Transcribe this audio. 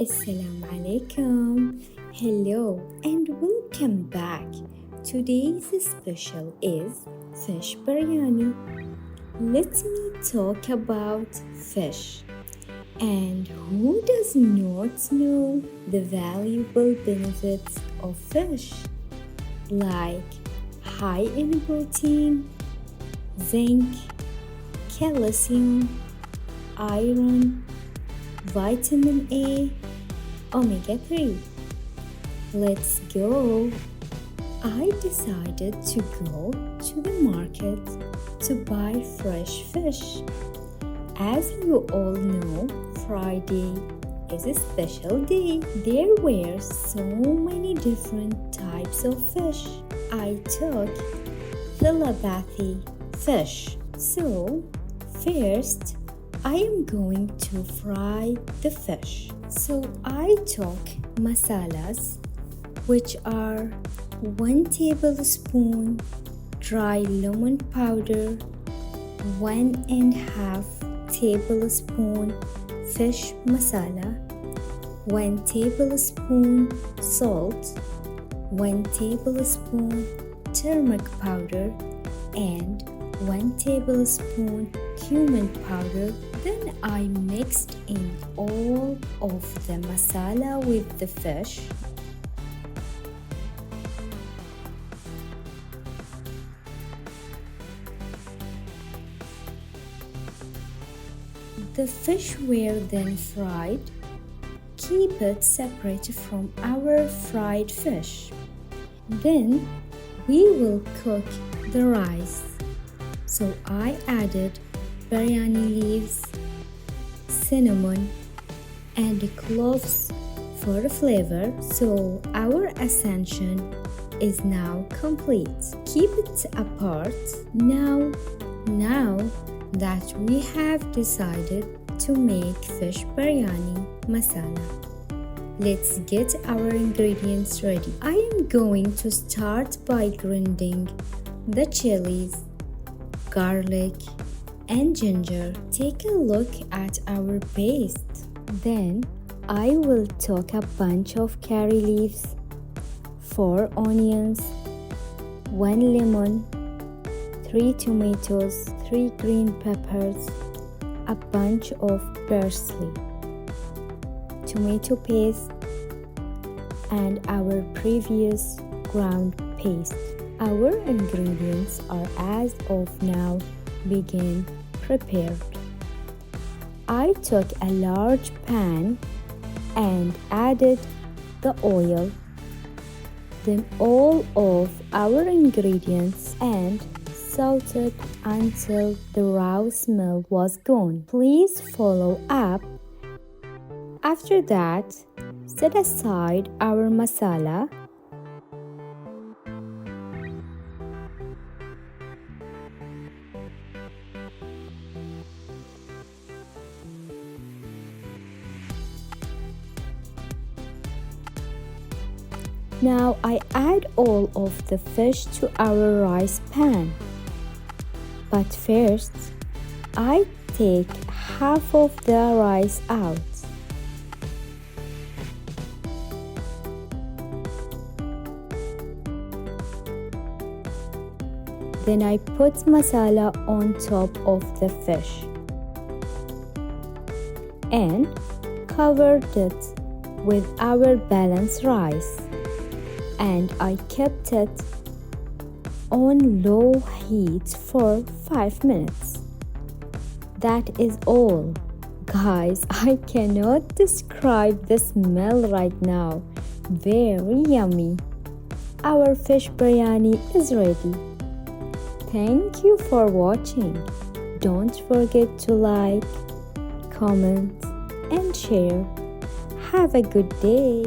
Assalamu alaikum. Hello and welcome back. Today's special is fish biryani. Let me talk about fish. And who does not know the valuable benefits of fish? Like high in protein, zinc, calcium, iron, vitamin A, omega 3. Let's go. I decided to go to the market to buy fresh fish. As you all know, Friday is a special day. There were so many different types of fish. I took thalapathu fish. So, first, I am going to fry the fish. So I took masalas, which are 1 tablespoon dry lemon powder, 1.5 tablespoon fish masala, 1 tablespoon salt, 1 tablespoon turmeric powder, and 1 tablespoon cumin powder. Then I mixed in all of the masala with the fish. The fish were then fried. Keep it separate from our fried fish. Then we will cook the rice. So I added biryani leaves, cinnamon, and cloves for flavor. So our ascension is now complete. Keep it apart. Now that we have decided to make fish biryani masala, let's get our ingredients ready. I am going to start by grinding the chilies, garlic, and ginger. Take a look at our paste. Then I will take a bunch of curry leaves, 4 onions, 1 lemon, 3 tomatoes, 3 green peppers, a bunch of parsley, tomato paste, and our previous ground paste. Our ingredients are as of now being prepared. I took a large pan and added the oil, then all of our ingredients, and sauteed until the raw smell was gone. Please follow up. After that, set aside our masala. Now I add all of the fish to our rice pan. But first, I take half of the rice out. Then I put masala on top of the fish and covered it with our balanced rice. And I kept it on low heat for 5 minutes. That is all. Guys, I cannot describe the smell right now. Very yummy. Our fish biryani is ready. Thank you for watching. Don't forget to like, comment, and share. Have a good day.